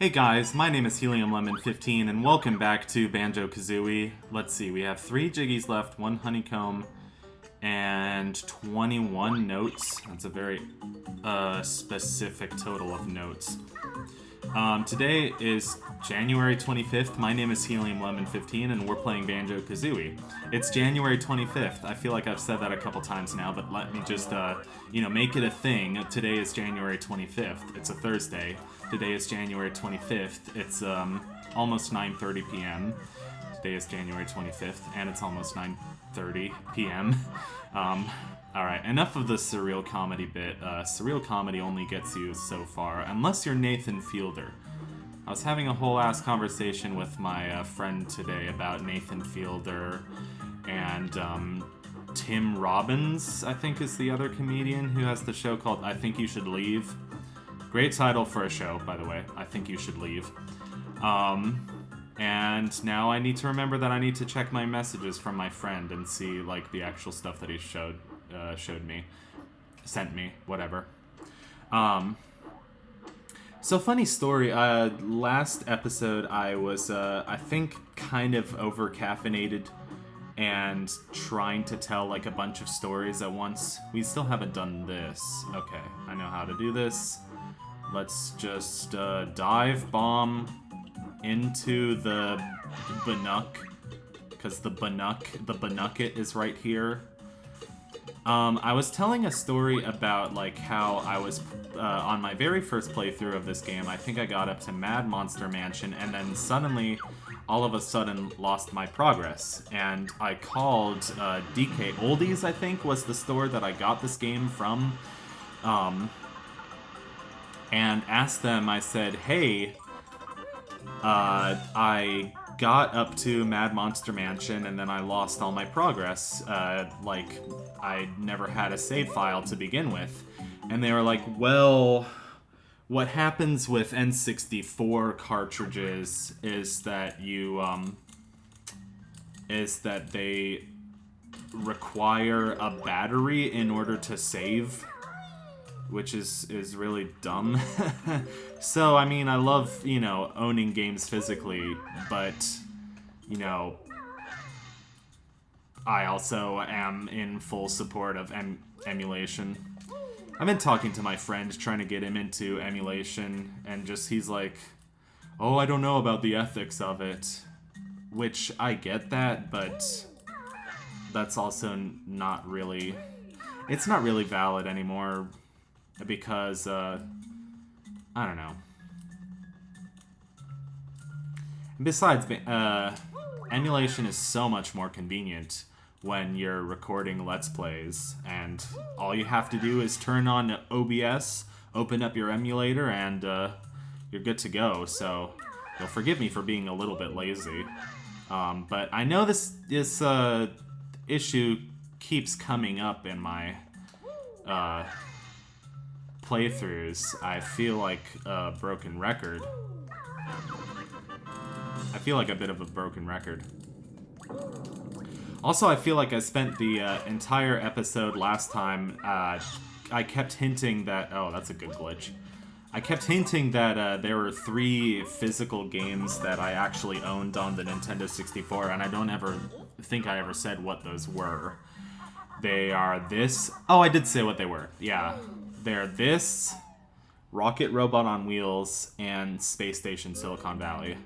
Hey guys, my name is HeliumLemon15 and welcome back to Banjo-Kazooie. Let's see, we have 3 Jiggies left, 1 Honeycomb, and 21 notes. That's a very specific total of notes. Today is January 25th. My name is HeliumLemon15 and we're playing Banjo-Kazooie. It's January 25th. I feel like I've said that a couple times now, but let me just, make it a thing. Today is January 25th. It's a Thursday. Today is January 25th. It's almost 9:30 p.m. Today is January 25th, and it's almost 9:30 p.m. Alright, enough of the surreal comedy bit. Surreal comedy only gets you so far, unless you're Nathan Fielder. I was having a whole ass conversation with my friend today about Nathan Fielder and Tim Robbins, I think is the other comedian who has the show called I Think You Should Leave. Great title for a show, by the way. I Think You Should Leave. And now I need to remember that I need to check my messages from my friend and see, like, the actual stuff that he showed me. Sent me. Whatever. So, funny story. Last episode, I was, I think, kind of over-caffeinated and trying to tell, like, a bunch of stories at once. We still haven't done this. Okay, I know how to do this. Let's just dive bomb into the Banuk, because the Banucket is right here. I was telling a story about like how I was on my very first playthrough of this game. I think I got up to Mad Monster Mansion, and then suddenly, all of a sudden, lost my progress. And I called DK Oldies, I think, was the store that I got this game from. And asked them, I said, hey, I got up to Mad Monster Mansion and then I lost all my progress. Like, I never had a save file to begin with. And they were like, well, what happens with N64 cartridges is that they require a battery in order to save. Which is really dumb. So, I mean, I love, owning games physically, but, I also am in full support of emulation. I've been talking to my friend, trying to get him into emulation, and he's like, oh, I don't know about the ethics of it. Which, I get that, but that's also not really... It's not really valid anymore. Because, I don't know. Besides, emulation is so much more convenient when you're recording Let's Plays, and all you have to do is turn on OBS, open up your emulator, and you're good to go, so you'll forgive me for being a little bit lazy. But I know this issue keeps coming up in my, playthroughs. I feel like a broken record. I feel like a bit of a broken record. Also, I feel like I spent the entire episode last time, I kept hinting that... Oh, that's a good glitch. I kept hinting that there were 3 physical games that I actually owned on the Nintendo 64, and I don't ever think I ever said what those were. They are this... Oh, I did say what they were. Yeah. They're this, Rocket Robot on Wheels, and Space Station Silicon Valley.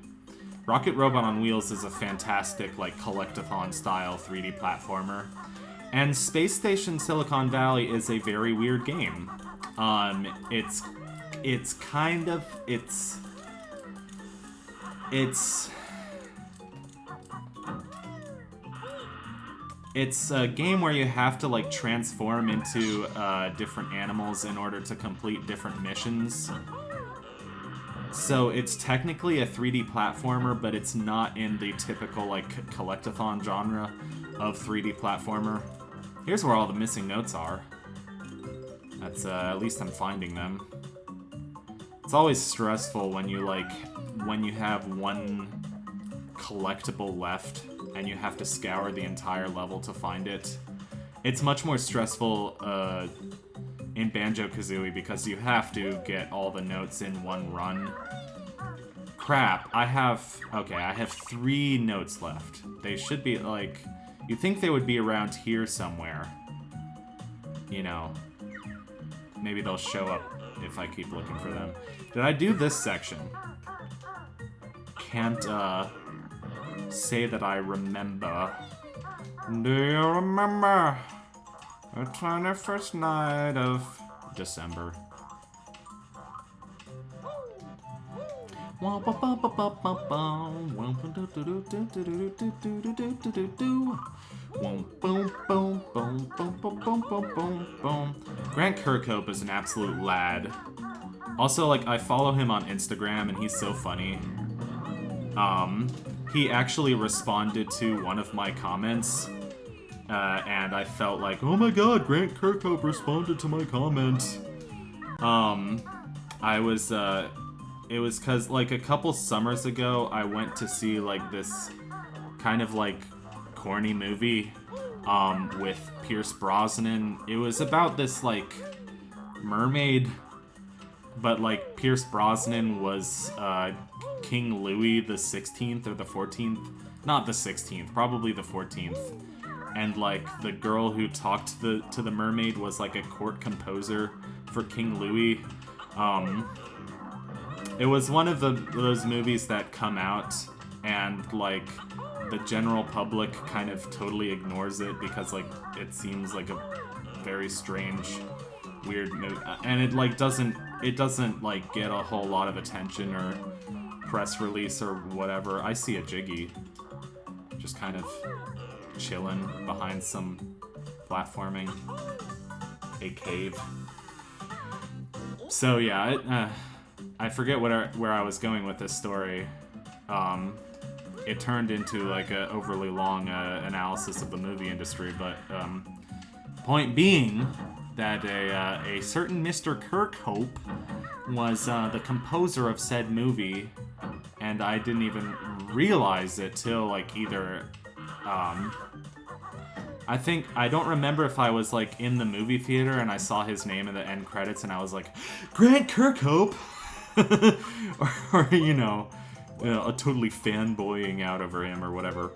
Rocket Robot on Wheels is a fantastic, like, collectathon-style 3D platformer. And Space Station Silicon Valley is a very weird game. It's a game where you have to, like, transform into different animals in order to complete different missions. So it's technically a 3D platformer, but it's not in the typical, like, collectathon genre of 3D platformer. Here's where all the missing notes are. That's, at least I'm finding them. It's always stressful when you, when you have one collectible left and you have to scour the entire level to find it. It's much more stressful in Banjo-Kazooie because you have to get all the notes in one run. crap. I have 3 notes left. They should be, like... You'd think they would be around here somewhere. You know. Maybe they'll show up if I keep looking for them. Did I do this section? Can't, say that I remember. Do you remember the 21st night of December? Grant Kirkhope is an absolute lad. Also, like, I follow him on Instagram and he's so funny. He actually responded to one of my comments, and I felt like, oh my god, Grant Kirkhope responded to my comment. It was cause, like, a couple summers ago, I went to see, like, this kind of, like, corny movie, with Pierce Brosnan. It was about this, like, mermaid, but, like, Pierce Brosnan was, King Louis the 16th or the 14th? Not the 16th, probably the 14th. And, like, the girl who talked to the mermaid was, like, a court composer for King Louis. It was one of those movies that come out and, like, the general public kind of totally ignores it because, like, it seems like a very strange, weird movie. And it, like, doesn't, like, get a whole lot of attention or press release or whatever. I see a Jiggy just kind of chilling behind some platforming, a cave. So yeah, I forget where I was going with this story. It turned into like a overly long analysis of the movie industry, but point being that a certain Mr. Kirkhope was the composer of said movie, and I didn't even realize it till like either I don't remember if I was like in the movie theater and I saw his name in the end credits and I was like, Grant Kirkhope, or you know, a totally fanboying out over him or whatever,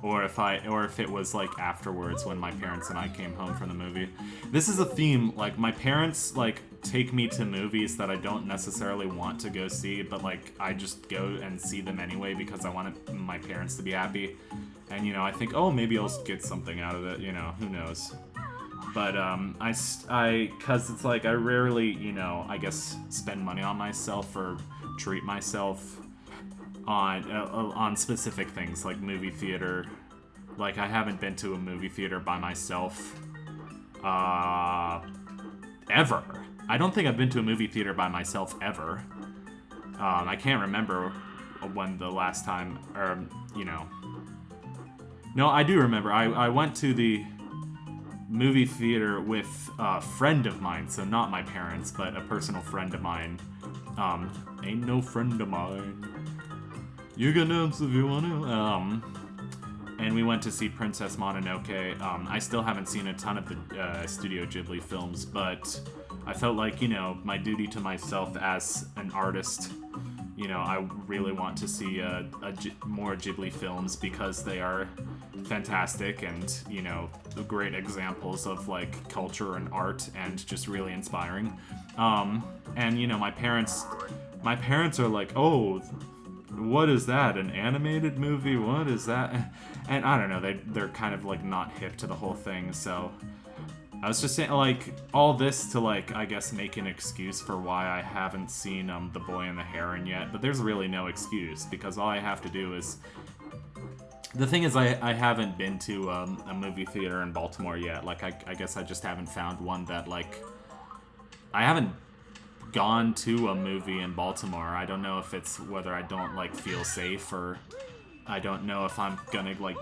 or if it was like afterwards when my parents and I came home from the movie. This is a theme, like my parents like take me to movies that I don't necessarily want to go see, but like I just go and see them anyway because I want my parents to be happy. And, you know, I think, oh, maybe I'll get something out of it, you know, who knows. But, cause it's like, I rarely, you know, I guess, spend money on myself or treat myself on specific things, like movie theater. Like, I haven't been to a movie theater by myself, ever. I don't think I've been to a movie theater by myself ever. I can't remember when the last time, or, you know... No, I do remember. I went to the movie theater with a friend of mine, so not my parents, but a personal friend of mine. Ain't no friend of mine. You can dance if you want to. And we went to see Princess Mononoke. I still haven't seen a ton of the Studio Ghibli films, but I felt like, you know, my duty to myself as an artist, you know, I really want to see more Ghibli films because they are fantastic and, you know, great examples of, like, culture and art and just really inspiring. And, you know, my parents are like, oh, what is that? An animated movie? What is that? And I don't know, they're kind of, like, not hip to the whole thing, so... I was just saying, like, all this to, like, I guess make an excuse for why I haven't seen, The Boy and the Heron yet, but there's really no excuse, because all I have to do is... The thing is, I haven't been to, a movie theater in Baltimore yet. Like, I guess I just haven't found one that, like... I haven't gone to a movie in Baltimore. I don't know if it's whether I don't, like, feel safe, or... I don't know if I'm gonna, like,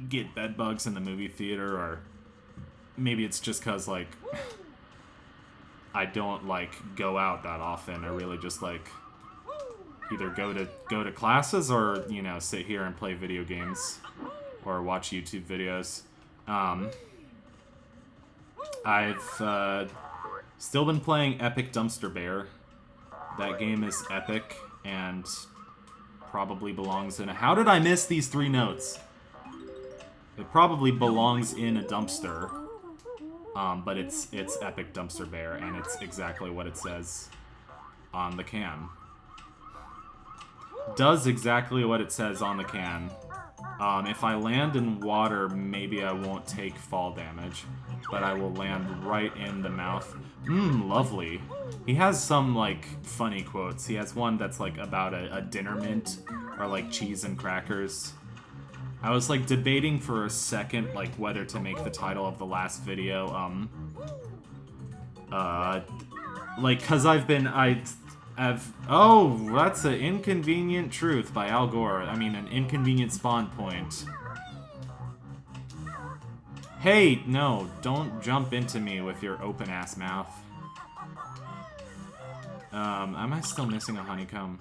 get bed bugs in the movie theater, or... Maybe it's just because, like, I don't, like, go out that often. I really just, like, either go to classes or, you know, sit here and play video games or watch YouTube videos. I've still been playing Epic Dumpster Bear. That game is epic, and probably belongs in a... How did I miss these 3 notes? It probably belongs in a dumpster, but it's Epic Dumpster Bear, and it's exactly what it says on the can. Does exactly what it says on the can. If I land in water, maybe I won't take fall damage, but I will land right in the mouth. Lovely. He has some, like, funny quotes. He has one that's, like, about a dinner mint, or, like, cheese and crackers. I was, like, debating for a second, like, whether to make the title of the last video, like, cause oh, that's an inconvenient truth by Al Gore. I mean, an inconvenient spawn point. Hey, no, don't jump into me with your open-ass mouth. Am I still missing a honeycomb?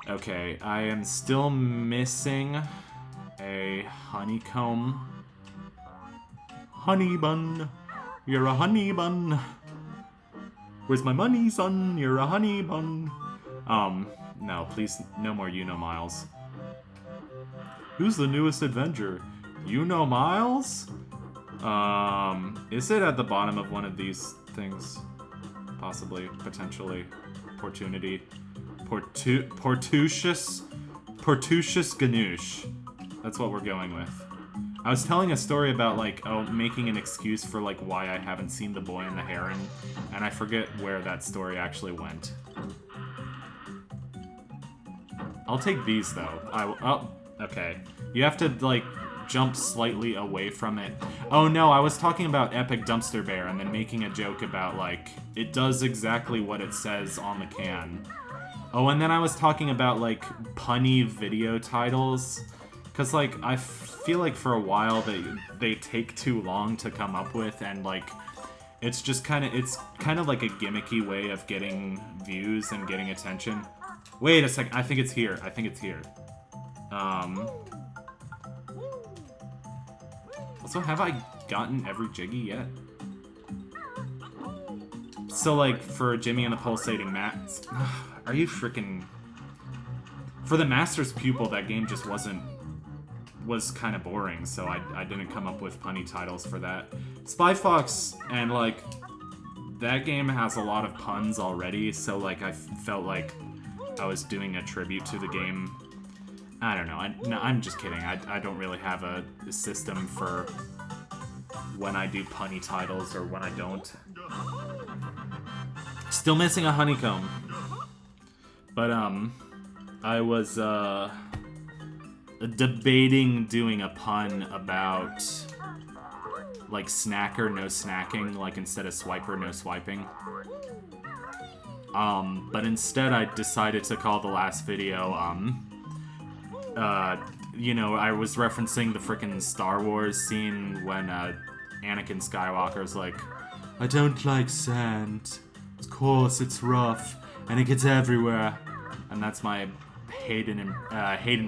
Okay, I am still missing a honeycomb. Honey bun, you're a honey bun. Where's my money, son? You're a honey bun. No, please, no more You Know Miles. Who's the newest Avenger? You Know Miles? Is it at the bottom of one of these things? Possibly, potentially. Opportunity. Portutious Ganoush. That's what we're going with. I was telling a story about, like, making an excuse for, like, why I haven't seen The Boy and the Heron, and I forget where that story actually went. I'll take these, though. Oh, okay. You have to, like, jump slightly away from it. Oh, no, I was talking about Epic Dumpster Bear and then making a joke about, like, it does exactly what it says on the can. Oh, and then I was talking about, like, punny video titles. Because, like, I feel like for a while they take too long to come up with, and, like, it's just kind of like a gimmicky way of getting views and getting attention. Wait a second, I think it's here. Also, have I gotten every Jiggy yet? So, like, for Jimmy and the Pulsating Mats... Are you freaking... For the Master's Pupil, that game just was kind of boring, so I didn't come up with punny titles for that. Spy Fox, and, like, that game has a lot of puns already, so, like, I felt like I was doing a tribute to the game. I don't know. I'm just kidding. I don't really have a system for when I do punny titles or when I don't. Still missing a honeycomb. But, I was, debating doing a pun about, like, snacker, no snacking, like, instead of swiper, no swiping. But instead I decided to call the last video, you know, I was referencing the frickin' Star Wars scene when, Anakin Skywalker's like, I don't like sand. Of course, it's rough, and it gets everywhere. And that's my Hayden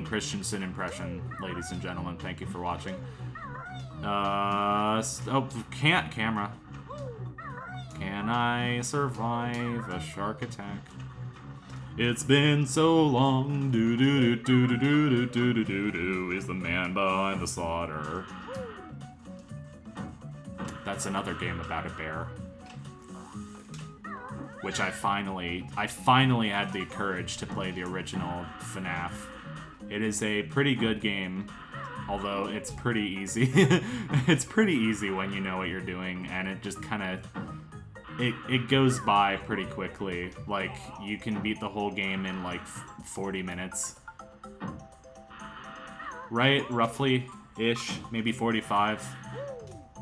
Christensen impression, ladies and gentlemen. Thank you for watching. Camera. Can I survive a shark attack? It's been so long, do is the man behind the slaughter. That's another game about a bear. Which I finally had the courage to play the original FNAF. It is a pretty good game, although it's pretty easy. It's pretty easy when you know what you're doing, and it just kind of... It goes by pretty quickly. Like, you can beat the whole game in, like, 40 minutes. Right? Roughly-ish. Maybe 45.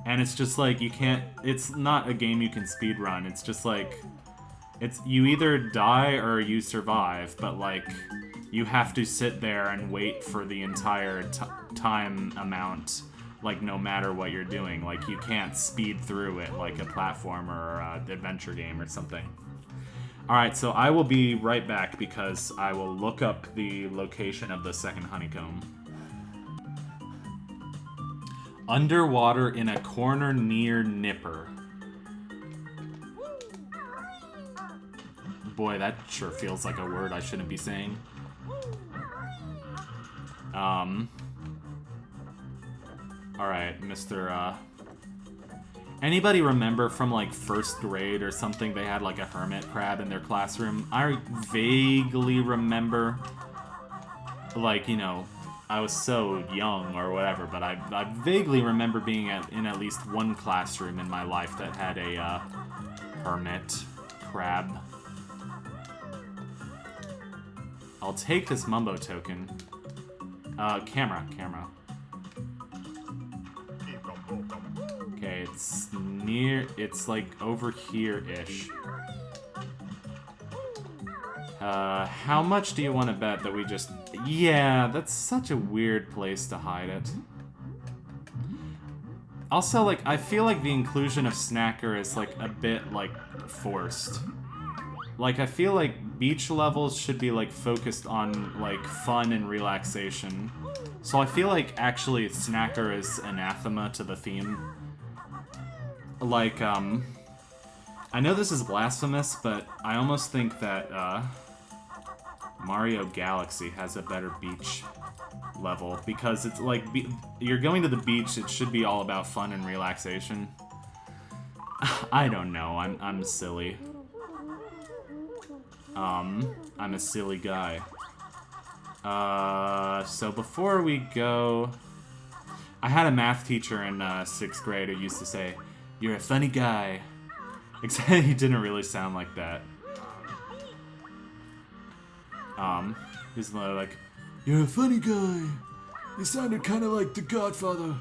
And it's just like, you can't... It's not a game you can speedrun. It's just like... You either die or you survive, but, like, you have to sit there and wait for the entire time amount, like, no matter what you're doing. Like, you can't speed through it like a platformer or an adventure game or something. Alright, so I will be right back because I will look up the location of the second honeycomb. Underwater in a corner near Nipper. Boy, that sure feels like a word I shouldn't be saying. Alright, Mr. Anybody remember from, like, first grade or something they had, like, a hermit crab in their classroom? I vaguely remember, like, you know, I was so young or whatever, but I vaguely remember being in at least one classroom in my life that had a, hermit crab. I'll take this Mumbo token. Camera. Okay, it's like over here-ish. How much do you want to bet that we just... Yeah, that's such a weird place to hide it. Also, like, I feel like the inclusion of Snacker is, like, a bit, like, forced. Like, I feel like beach levels should be, like, focused on, like, fun and relaxation. So I feel like, actually, Snacker is anathema to the theme. Like, I know this is blasphemous, but I almost think that, Mario Galaxy has a better beach level, because it's like, you're going to the beach, it should be all about fun and relaxation. I don't know, I'm silly. I'm a silly guy. So before we go... I had a math teacher in 6th grade who used to say, "You're a funny guy." Except he didn't really sound like that. He's like, "You're a funny guy. You sounded kind of like the Godfather."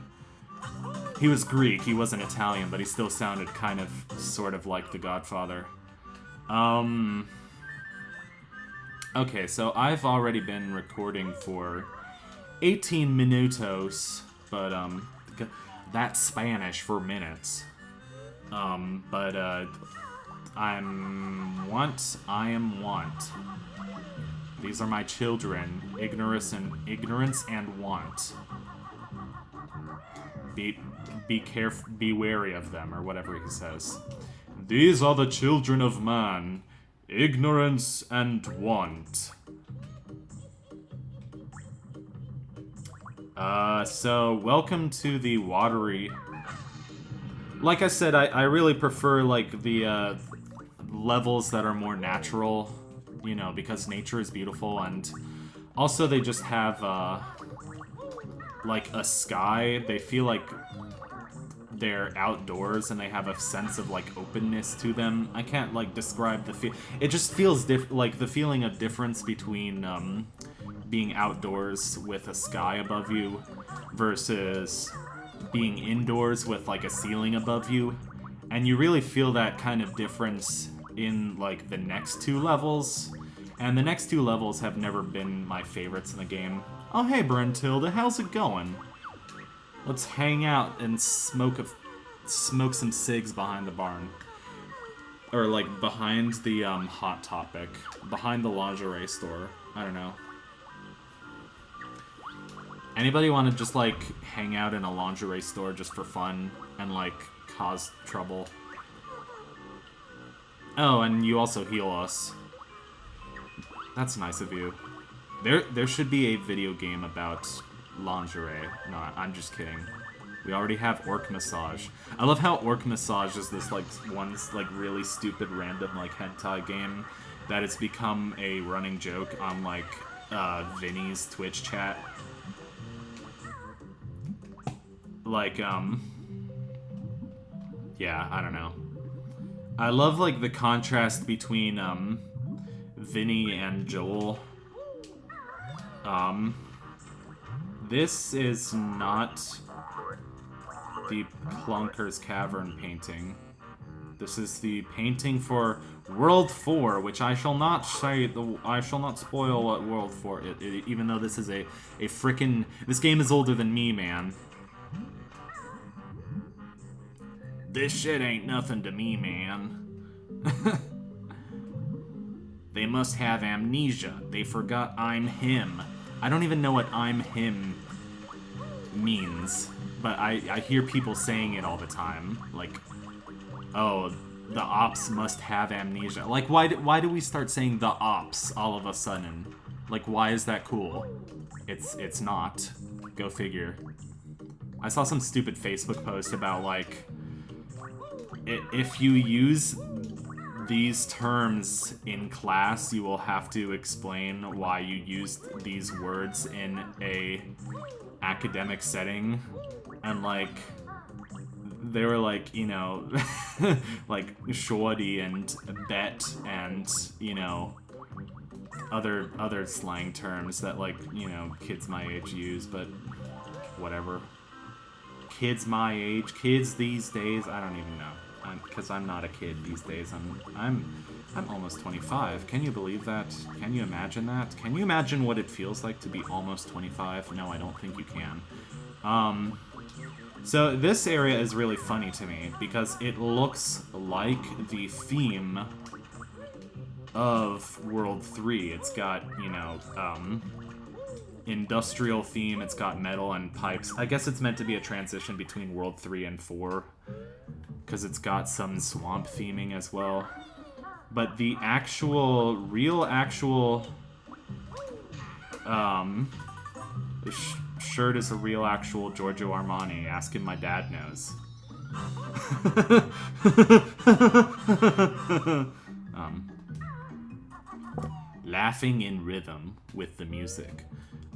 He was Greek, he wasn't Italian, but he still sounded kind of, sort of like the Godfather. Okay, so I've already been recording for 18 minutos, but, that's Spanish for minutes. I am want. These are my children, ignorance and want. Be careful, be wary of them, or whatever he says. These are the children of man, ignorance and want. So welcome to the watery. Like I said, I really prefer, like, the, levels that are more natural, you know, because nature is beautiful, and also they just have, like, a sky. They feel like they're outdoors, and they have a sense of, like, openness to them. I can't, like, describe the feel. It just feels like the feeling of difference between, being outdoors with a sky above you versus being indoors with, like, a ceiling above you. And you really feel that kind of difference in, like, the next two levels. And the next two levels have never been my favorites in the game. Oh, hey, Brentilda, how's it going? Let's hang out and smoke some cigs behind the barn. Or, like, behind the, Hot Topic. Behind the lingerie store. I don't know. Anybody want to just, like, hang out in a lingerie store just for fun and, like, cause trouble? Oh, and you also heal us. That's nice of you. There should be a video game about lingerie. No, I'm just kidding. We already have Orc Massage. I love how Orc Massage is this, like, like, really stupid random, like, hentai game that has become a running joke on, like, Vinny's Twitch chat. Like, yeah, I don't know. I love, like, the contrast between, Vinny and Joel. This is not the Clunker's Cavern painting. This is the painting for World 4, which I shall not say, I shall not spoil what World 4 is, even though this is a frickin', this game is older than me, man. This shit ain't nothing to me, man. They must have amnesia. They forgot I'm him. I don't even know what I'm him means, but I hear people saying it all the time. Like, oh, the ops must have amnesia. Like, why do we start saying the ops all of a sudden? Like, why is that cool? It's not. Go figure. I saw some stupid Facebook post about, like, if you use these terms in class, you will have to explain why you used these words in a academic setting. And, like, they were like, you know, like shorty and bet and, you know, other slang terms that, like, you know, kids my age use, but whatever. Kids my age, kids these days, I don't even know. Because I'm not a kid these days. I'm almost 25. Can you believe that? Can you imagine that? Can you imagine what it feels like to be almost 25? No, I don't think you can. So this area is really funny to me because it looks like the theme of World 3. It's got, you know, industrial theme, it's got metal and pipes. I guess it's meant to be a transition between World 3 and 4. Because it's got some swamp theming as well. But the real actual shirt is a real actual Giorgio Armani. Ask him, my dad knows. Laughing in rhythm with the music.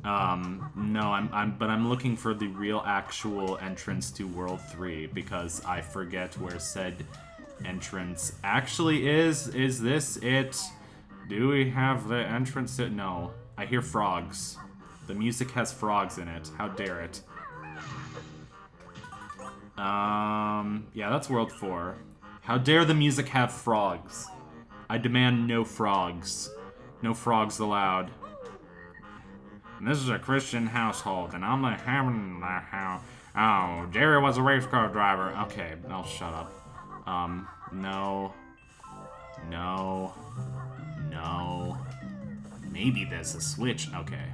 No, I'm looking for the real actual entrance to World 3 because I forget where said entrance actually is. Is this it? Do we have the entrance to... No. I hear frogs. The music has frogs in it. How dare it? Yeah, that's World 4. How dare the music have frogs? I demand no frogs. No frogs allowed. And this is a Christian household, and I'm like having that house. Oh, Jerry was a race car driver. Okay, I'll shut up. No. No. No. Maybe there's a switch. Okay.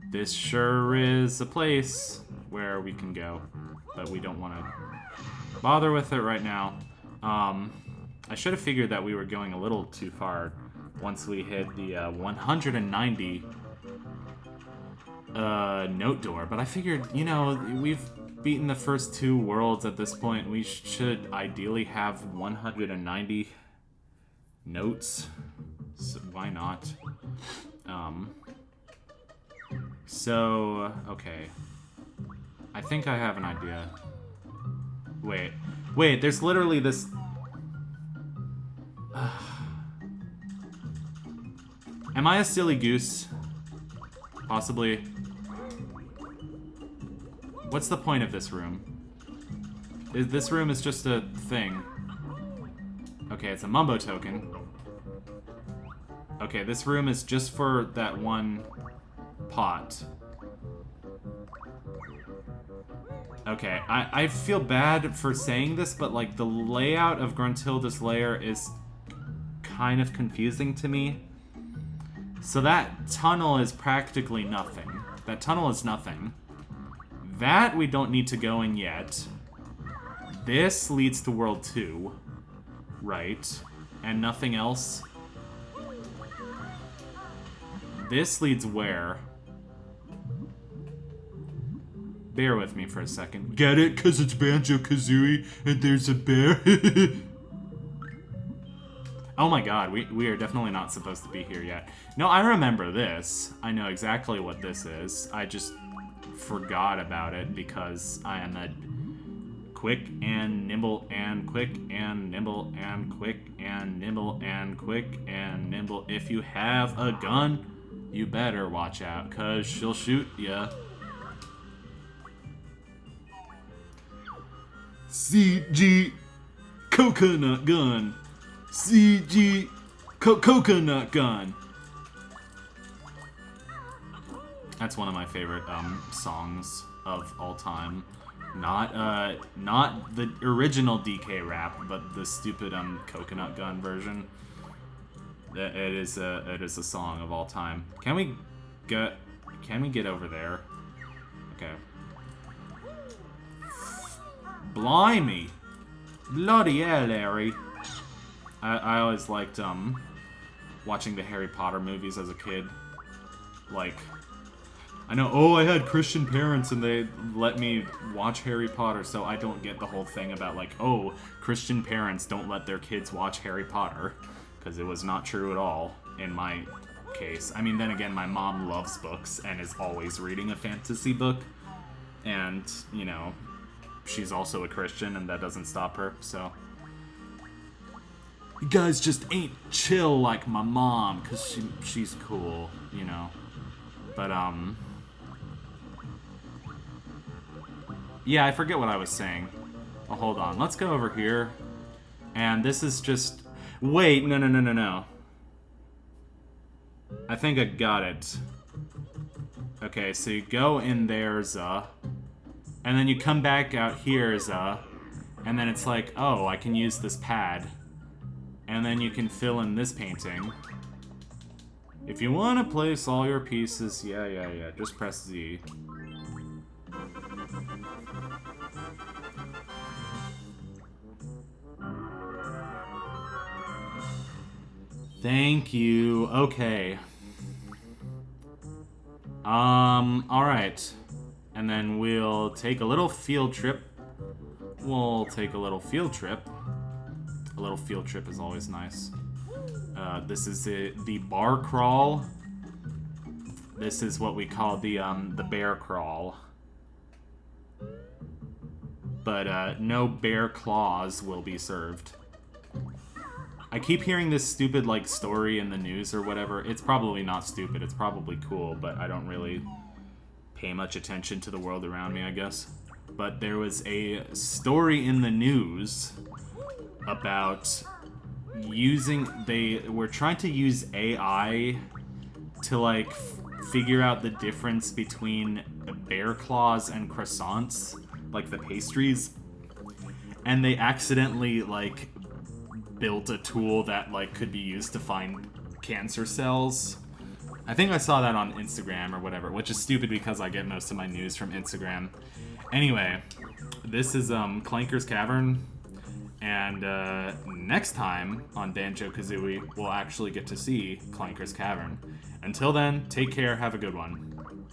This sure is a place where we can go, but we don't want to bother with it right now. I should have figured that we were going a little too far once we hit the 190 note door, but I figured, you know, we've beaten the first 2 worlds at this point. We should ideally have 190 notes, so why not? So, okay. I think I have an idea. Wait, there's literally this... Am I a silly goose? Possibly. What's the point of this room? This room is just a thing. Okay, it's a mumbo token. Okay, this room is just for that one pot. Okay, I feel bad for saying this, but like the layout of Gruntilda's lair is kind of confusing to me. So that tunnel is practically nothing. That tunnel is nothing. That we don't need to go in yet. This leads to World 2. Right. And nothing else. This leads where? Bear with me for a second. Get it? Because it's Banjo-Kazooie and there's a bear? Oh my god, we are definitely not supposed to be here yet. No, I remember this. I know exactly what this is. I just forgot about it because I am a quick and nimble and quick and nimble and quick and nimble and quick and nimble. If you have a gun, you better watch out, because she'll shoot ya. CG coconut gun. CG coconut gun. That's one of my favorite songs of all time. Not the original DK rap, but the stupid coconut gun version. It is a song of all time. Can we get over there? Okay. Blimey. Bloody hell, Larry. I always liked, watching the Harry Potter movies as a kid. Like, I know, oh, I had Christian parents and they let me watch Harry Potter, so I don't get the whole thing about, like, oh, Christian parents don't let their kids watch Harry Potter. Because it was not true at all in my case. I mean, then again, my mom loves books and is always reading a fantasy book. And, you know, she's also a Christian and that doesn't stop her, so... You guys just ain't chill like my mom, because she's cool, you know. But, yeah, I forget what I was saying. Oh, hold on. Let's go over here. And this is just... Wait, no. I think I got it. Okay, so you go in there, and then you come back out here, and then it's like, oh, I can use this pad. And then you can fill in this painting. If you want to place all your pieces, yeah, just press Z. Thank you. Okay. Alright. And then we'll take a little field trip. A little field trip is always nice. This is the bar crawl. This is what we call the bear crawl. But, no bear claws will be served. I keep hearing this stupid, like, story in the news or whatever. It's probably not stupid, it's probably cool, but I don't really pay much attention to the world around me, I guess. But there was a story in the news about they were trying to use AI to, like, figure out the difference between bear claws and croissants, like the pastries, and they accidentally, like, built a tool that, like, could be used to find cancer cells. I think I saw that on Instagram or whatever, which is stupid because I get most of my news from Instagram. Anyway, this is Clanker's Cavern, and next time on Banjo-Kazooie, we'll actually get to see Clanker's Cavern. Until then, take care, have a good one.